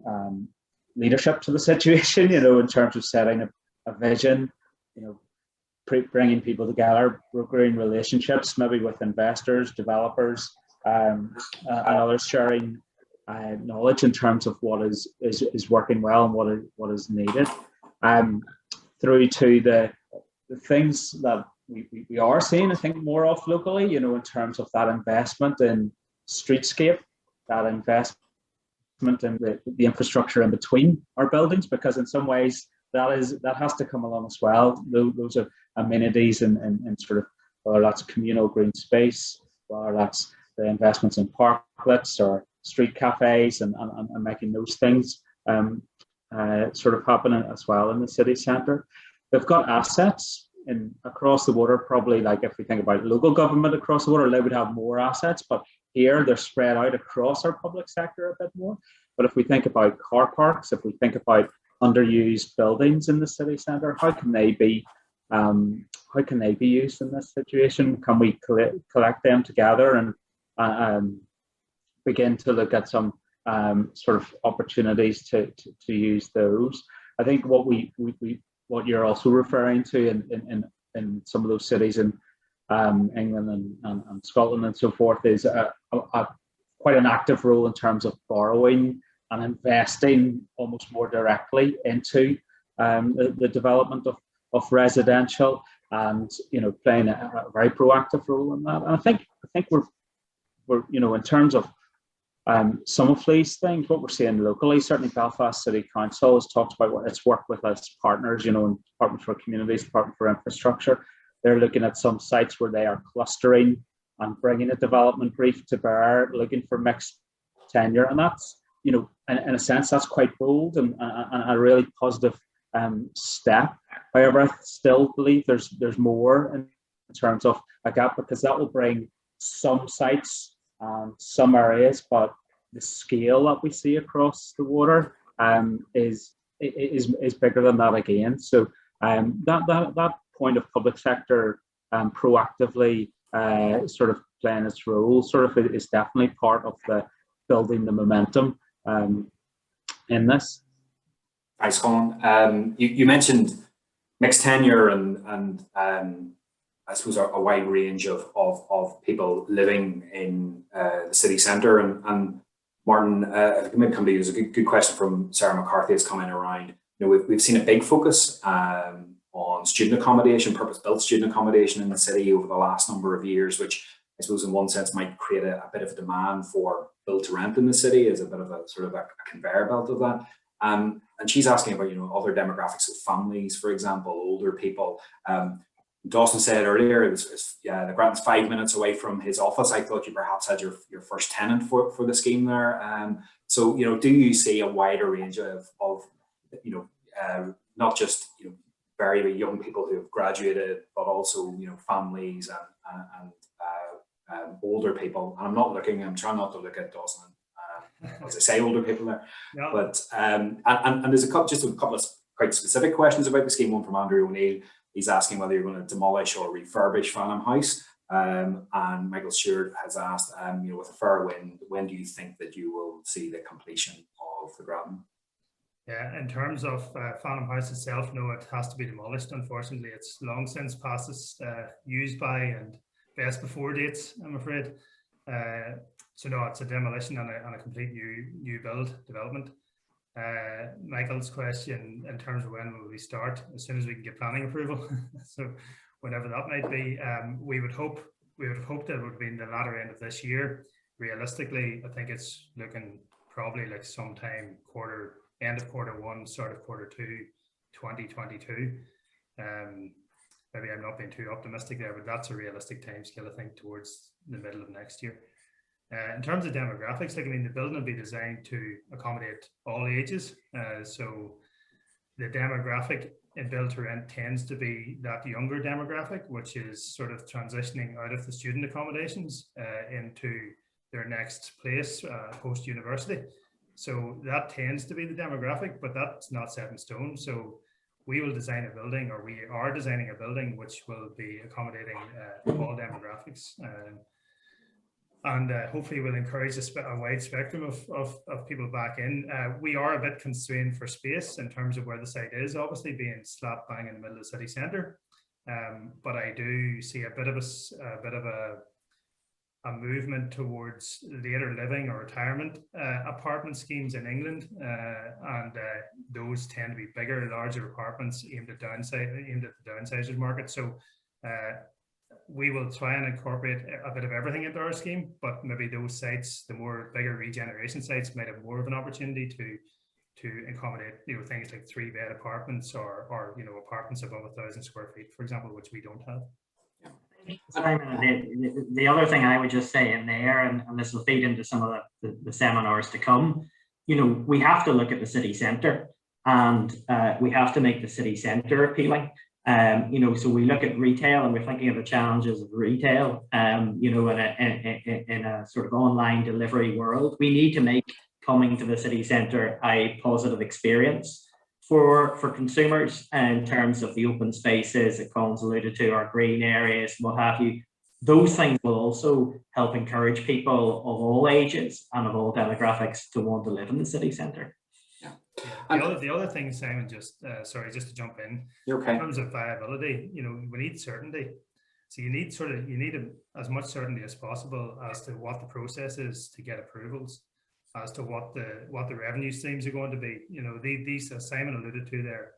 leadership to the situation, in terms of setting a vision, bringing people together, brokering relationships, maybe with investors, developers, and others, sharing knowledge in terms of what is working well and what is needed, through to the things that we are seeing, I think, more of locally, in terms of that investment in streetscape, that investment in the infrastructure in between our buildings, because in some ways that has to come along as well. Those are amenities and whether that's communal green space, whether that's the investments in parklets or street cafes, and making those things happening as well in the city centre. They've got assets across the water, probably, like if we think about local government across the water, they would have more assets, but here they're spread out across our public sector a bit more. But if we think about car parks, if we think about underused buildings in the city centre, how can they be used in this situation? Can we collect them together and begin to look at some sort of opportunities to use those. I think what you're also referring to in some of those cities in England and Scotland and so forth is quite an active role in terms of borrowing and investing almost more directly into the development of residential, and playing a very proactive role in that. And I think we're in terms of some of these things, what we're seeing locally, certainly Belfast City Council has talked about its work with its partners, in Department for Communities, Department for Infrastructure. They're looking at some sites where they are clustering and bringing a development brief to bear, looking for mixed tenure. And that's, in a sense, that's quite bold and a really positive step. However, I still believe there's more in terms of a gap, because that will bring some sites and some areas, but the scale that we see across the water is bigger than that again. So that point of public sector proactively sort of playing its role sort of is definitely part of the building the momentum in this.
Thanks, Colin. You mentioned mixed tenure and I suppose a wide range of people living in the city centre. And Martin, if I could come to you, there's a good question from Sarah McCarthy has come in around. We've seen a big focus on student accommodation, purpose-built student accommodation in the city over the last number of years, which I suppose in one sense might create a bit of a demand for build to rent in the city as a bit of a sort of a conveyor belt of that. And she's asking about other demographics of families, for example, older people. Dawson said earlier, the Grattan's 5 minutes away from his office. I thought you perhaps had your first tenant for the scheme there. So do you see a wider range of not just very, very young people who have graduated, but also families and older people? And I'm trying not to look at Dawson as I say older people there. Yeah. But and there's a couple of quite specific questions about the scheme. One from Andrew O'Neill. He's asking whether you're going to demolish or refurbish Farnham House. And Michael Stewart has asked, with a fair wind, when do you think that you will see the completion of the Grattan?
Yeah, in terms of Farnham House itself, no, it has to be demolished. Unfortunately, it's long since past its used by and best before dates, I'm afraid. So no, it's a demolition and a complete new build development. Michael's question in terms of when will we start, as soon as we can get planning approval. So whenever that might be, we would hope that it would be in the latter end of this year. Realistically, I think it's looking probably like sometime end of Q1, start of Q2 2022. Maybe I'm not being too optimistic there, but that's a realistic timescale, I think, towards the middle of next year. In terms of demographics, the building will be designed to accommodate all ages. So the demographic in build to rent tends to be that younger demographic, which is sort of transitioning out of the student accommodations into their next place post-university. So that tends to be the demographic, but that's not set in stone. So we will design a building, or we are designing a building, which will be accommodating all demographics. And hopefully will encourage a wide spectrum of people back in. We are a bit constrained for space in terms of where the site is, obviously being slap bang in the middle of the city centre. But I do see a bit of a movement towards later living or retirement apartment schemes in England, and those tend to be bigger, larger apartments aimed at the downsizers market. So we will try and incorporate a bit of everything into our scheme, but maybe those sites, the more bigger regeneration sites, might have more of an opportunity to accommodate things like 3-bed apartments or apartments above 1,000 square feet, for example, which we don't have.
Simon, the other thing I would just say in there, and this will feed into some of the seminars to come, we have to look at the city centre, and we have to make the city centre appealing. So we look at retail, and we're thinking of the challenges of retail, in a sort of online delivery world. We need to make coming to the city centre a positive experience for consumers in terms of the open spaces that Colin's alluded to, our green areas, what have you. those things will also help encourage people of all ages and of all demographics to want to live in the city centre.
The other thing, Simon, just just to jump in.
You're okay.
In terms of viability, we need certainty. So you need as much certainty as possible as to what the process is to get approvals, as to what the revenue streams are going to be. These, as Simon alluded to there,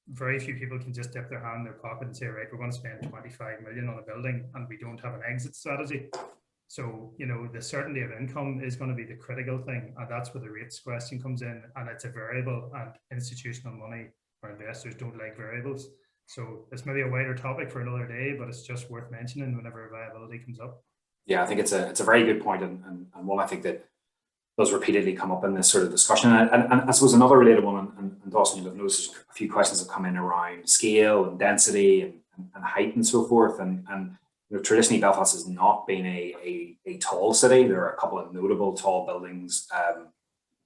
very few people can just dip their hand in their pocket and say, right, we're going to spend 25 million on a building and we don't have an exit strategy. So, the certainty of income is going to be the critical thing, and that's where the rates question comes in, and it's a variable, and institutional money or investors don't like variables. So it's maybe a wider topic for another day, but it's just worth mentioning whenever viability comes up.
Yeah, I think it's a very good point, and one I think that does repeatedly come up in this sort of discussion. And I suppose another related one, and Dawson, you'll have noticed a few questions have come in around scale and density and height and so forth. And traditionally Belfast has not been a tall city. There are a couple of notable tall buildings,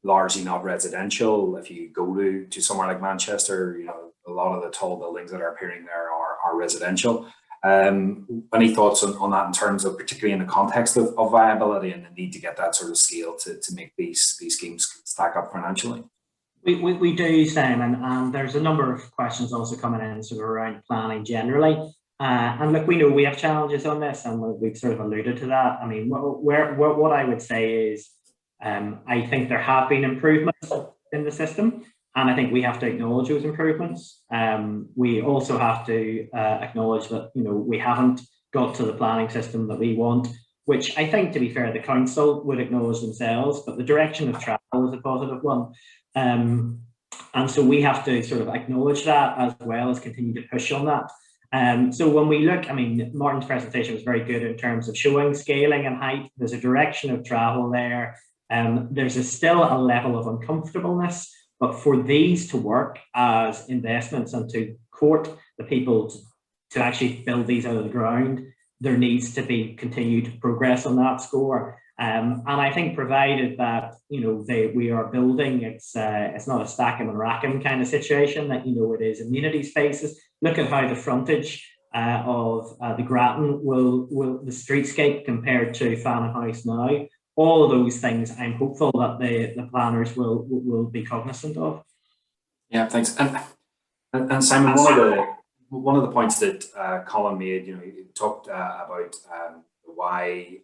largely not residential. If you go to somewhere like Manchester, a lot of the tall buildings that are appearing there are residential. Any thoughts on that in terms of, particularly in the context of viability and the need to get that sort of scale to make these schemes stack up financially?
We do, Simon, and there's a number of questions also coming in sort of around planning generally. And look, we know we have challenges on this, and we've sort of alluded to that. I mean, what I would say is, I think there have been improvements in the system, and I think we have to acknowledge those improvements. We also have to acknowledge that we haven't got to the planning system that we want, which I think, to be fair, the council would acknowledge themselves, but the direction of travel is a positive one. And so we have to sort of acknowledge that, as well as continue to push on that. So when we look, I mean, Martin's presentation was very good in terms of showing scaling and height. There's a direction of travel there. There's still a level of uncomfortableness, but for these to work as investments and to court the people to actually build these out of the ground, there needs to be continued progress on that score. And I think, provided that we are building, it's not a stack 'em and rack 'em kind of situation, that it is amenity spaces. Look at how the frontage of the Grattan will the streetscape compared to Fannin House now. All of those things, I'm hopeful that the planners will be cognizant of.
Yeah, thanks. And Simon, one of the points that Colin made, he talked about why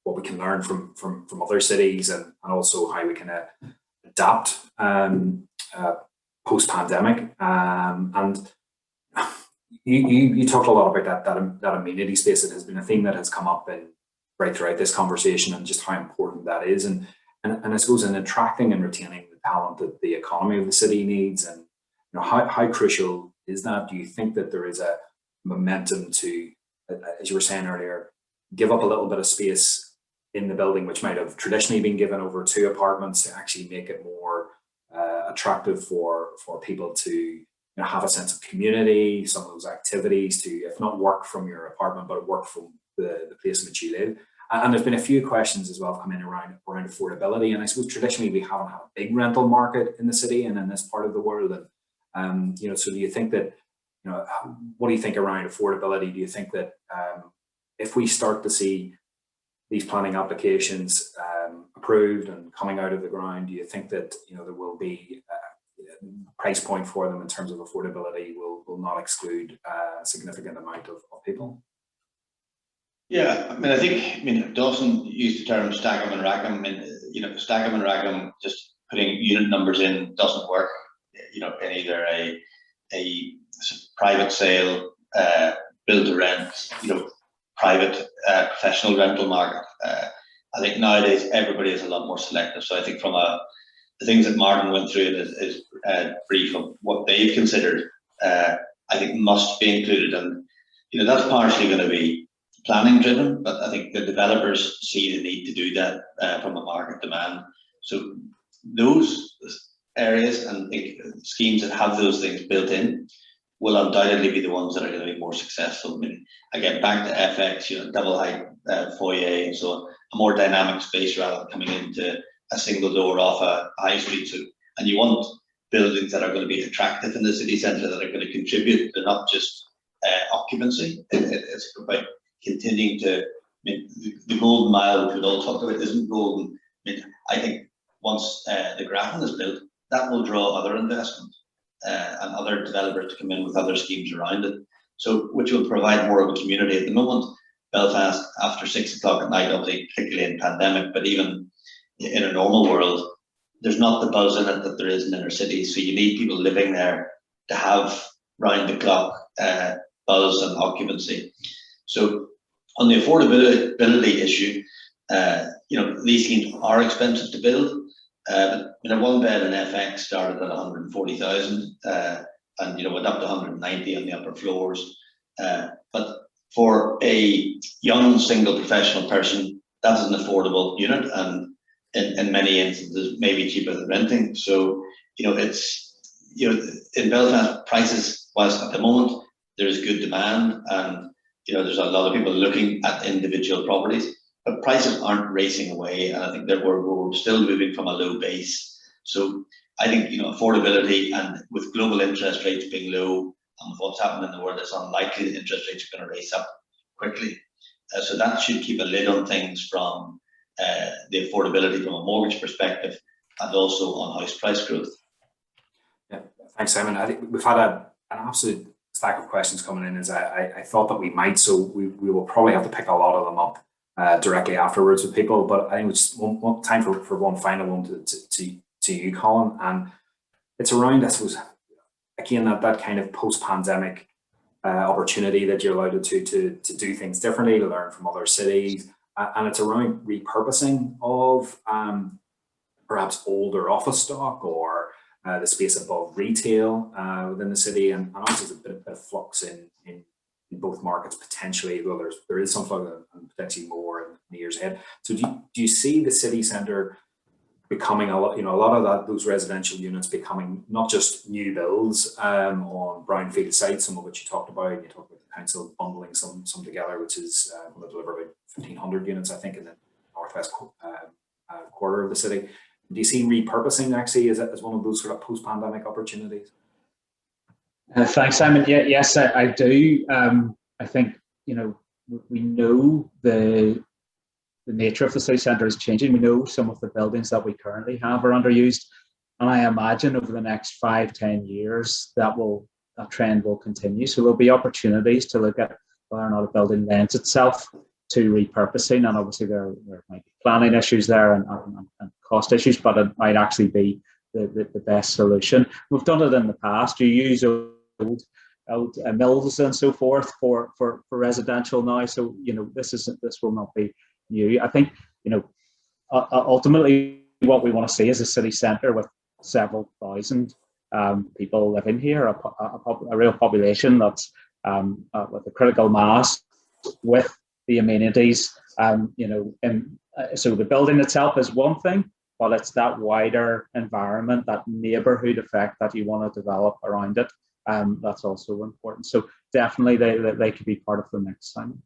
what we can learn from other cities, and also how we can adapt post-pandemic. And you talked a lot about that amenity space. It has been a theme that has come up right throughout this conversation, and just how important that is, and I suppose in attracting and retaining the talent that the economy of the city needs. And how crucial is that? Do you think that there is a momentum to, as you were saying earlier, give up a little bit of space in the building, which might have traditionally been given over to apartments, to actually make it more attractive for people to have a sense of community, some of those activities, to, if not work from your apartment, but work from the place in which you live? And there's been a few questions as well coming around affordability. And I suppose traditionally we haven't had a big rental market in the city and in this part of the world. And so do you think that, what do you think around affordability? Do you think that if we start to see these planning applications approved and coming out of the ground, do you think that there will be a price point for them in terms of affordability will not exclude a significant amount of people?
Yeah, I think Dawson used the term stack 'em and rack 'em. Stack 'em and rack 'em, just putting unit numbers in doesn't work. In either a private sale, build to rent, private professional rental market. I think nowadays everybody is a lot more selective. So I think from the things that Martin went through in his brief of what they've considered, I think must be included. And that's partially going to be planning driven, but I think the developers see the need to do that from a market demand. So those areas and schemes that have those things built in will undoubtedly be the ones that are going to be more successful. Again, back to FX, double height foyer, and so on, a more dynamic space rather than coming into a single door off a high street. So, and you want buildings that are going to be attractive in the city centre, that are going to contribute. They're not just occupancy. It's about continuing to, I mean, the golden mile, which we all talked about, isn't golden. I mean, I think once the Grattan is built, that will draw other investment and other developers to come in with other schemes around it. So, which will provide more of a community. At the moment, Belfast, after 6 o'clock at night, obviously, particularly in pandemic, but even in a normal world, there's not the buzz in it that there is in inner cities. So you need people living there to have round the clock buzz and occupancy. So on the affordability issue, these schemes are expensive to build. A one bed in FX started at 140,000 and went up to 190 on the upper floors. But for a young single professional person, that's an affordable unit, and in many instances maybe cheaper than renting. So it's in Belfast, prices, whilst at the moment there is good demand and there's a lot of people looking at individual properties, but prices aren't racing away, and I think that we're still moving from a low base. So I think affordability, and with global interest rates being low and with what's happening in the world, it's unlikely that interest rates are going to race up quickly. So that should keep a lid on things from the affordability from a mortgage perspective, and also on house price growth.
Yeah, thanks, Simon. I think we've had an absolute stack of questions coming in, as I thought that we might, so we will probably have to pick a lot of them up directly afterwards with people. But I think it's one time for one final one to you, Colin, and it's around, I suppose, again, that kind of post-pandemic opportunity that you're allowed to do things differently, to learn from other cities, and it's around repurposing of perhaps older office stock or the space above retail within the city, and obviously there's a bit of flux in both markets potentially, though there is some flux and potentially more in the years ahead. So do you see the city centre becoming a lot of those residential units becoming not just new builds on brownfield sites, some of which you talked about? You talked about the council bundling some together, which is going to deliver about 1,500 units, I think, in the northwest quarter of the city. Do you see repurposing actually as one of those sort of post-pandemic opportunities?
Thanks, Simon. Yeah, yes, I do. I think we know the nature of the city centre is changing. We know some of the buildings that we currently have are underused, and I imagine over the next 5-10 years that trend will continue. So there'll be opportunities to look at whether or not a building lends itself to repurposing, and obviously there might be planning issues there and cost issues, but it might actually be the best solution. We've done it in the past. You use old mills and so forth for residential now, so this will not be new. I think ultimately what we want to see is a city centre with several thousand people living here, a real population that's with a critical mass, with the amenities, so the building itself is one thing, but it's that wider environment, that neighbourhood effect that you want to develop around it. That's also important. So definitely they could be part of the mix, Simon.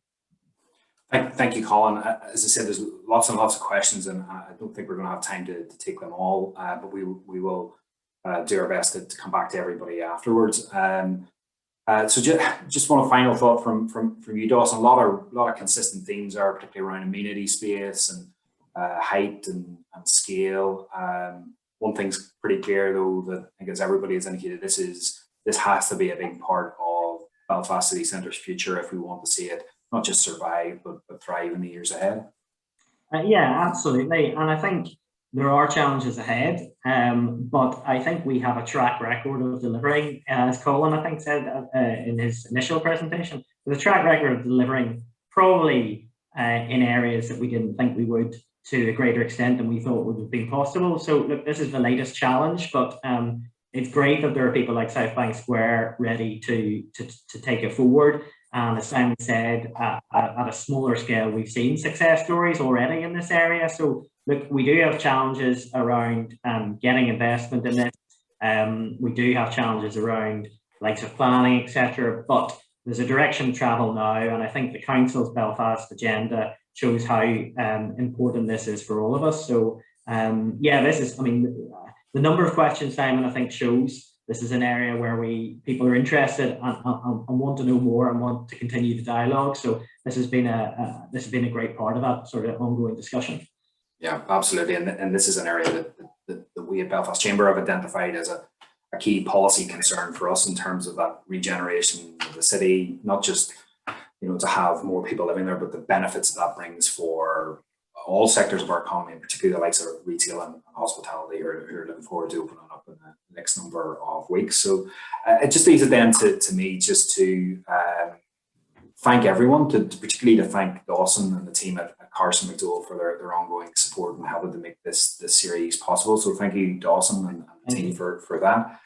Thank you, Colin. As I said, there's lots and lots of questions, and I don't think we're going to have time to take them all, but we will do our best to come back to everybody afterwards. So just one final thought from you, Dawson. A lot of consistent themes are particularly around amenity space and height and scale. One thing's pretty clear, though, that I think as everybody has indicated, this has to be a big part of Belfast City Centre's future if we want to see it not just survive but thrive in the years ahead.
Yeah, absolutely. And I think there are challenges ahead, but I think we have a track record of delivering, as Colin, I think, said in his initial presentation, the track record of delivering probably in areas that we didn't think we would to a greater extent than we thought would have been possible. So look, this is the latest challenge, but it's great that there are people like South Bank Square ready to take it forward. And as Simon said, at a smaller scale, we've seen success stories already in this area. So look, we do have challenges around getting investment in this. We do have challenges around likes of planning, etc. But there's a direction to travel now, and I think the Council's Belfast agenda shows how important this is for all of us. So yeah, this is, I mean, the number of questions, Simon, I think shows this is an area where people are interested and want to know more and want to continue the dialogue. So this has been a great part of that sort of ongoing discussion.
Yeah, absolutely. And this is an area that we at Belfast Chamber have identified as a key policy concern for us in terms of that regeneration of the city, not just, to have more people living there, but the benefits that brings for all sectors of our economy, and particularly the likes of retail and hospitality, who are looking forward to opening up in the next number of weeks. So it just leaves it then to me just to thank everyone, particularly to thank Dawson and the team at Carson McDowell for their ongoing support and helping to make this series possible. So thank you, Dawson, and the team for that.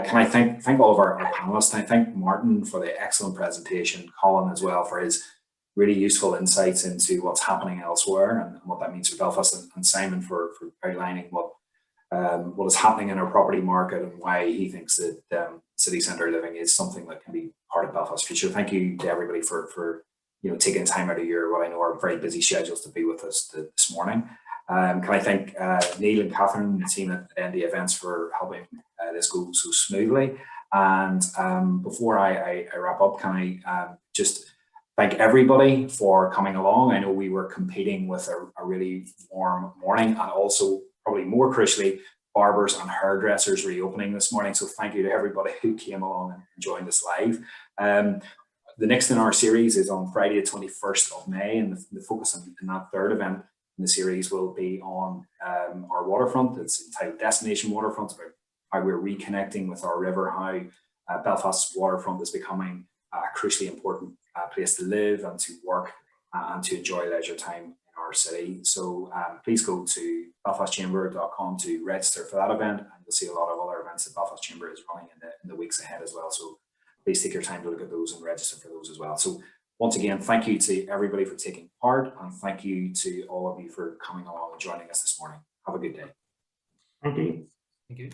Can I thank all of our panelists? I thank Martin for the excellent presentation, Colin as well for his really useful insights into what's happening elsewhere and what that means for Belfast, and Simon for outlining what is happening in our property market and why he thinks that city centre living is something that can be part of Belfast's future. Thank you to everybody for taking time out of what I know are very busy schedules to be with us this morning. Can I thank Neil and Catherine, the team at ND Events, for helping this go so smoothly. And before I wrap up, can I just thank everybody for coming along. I know we were competing with a really warm morning, and also probably more crucially, barbers and hairdressers reopening this morning. So thank you to everybody who came along and joined us live. The next in our series is on Friday, the 21st of May, and the focus in that third event in the series will be on our waterfront. It's entitled Destination Waterfront, about how we're reconnecting with our river, how Belfast's waterfront is becoming a crucially important place to live and to work and to enjoy leisure time in our city. So please go to belfastchamber.com to register for that event, and you'll see a lot of other events that Belfast Chamber is running in the weeks ahead as well. So please take your time to look at those and register for those as well. So once again, thank you to everybody for taking part, and thank you to all of you for coming along and joining us this morning. Have a good day.
Thank you.
Thank you.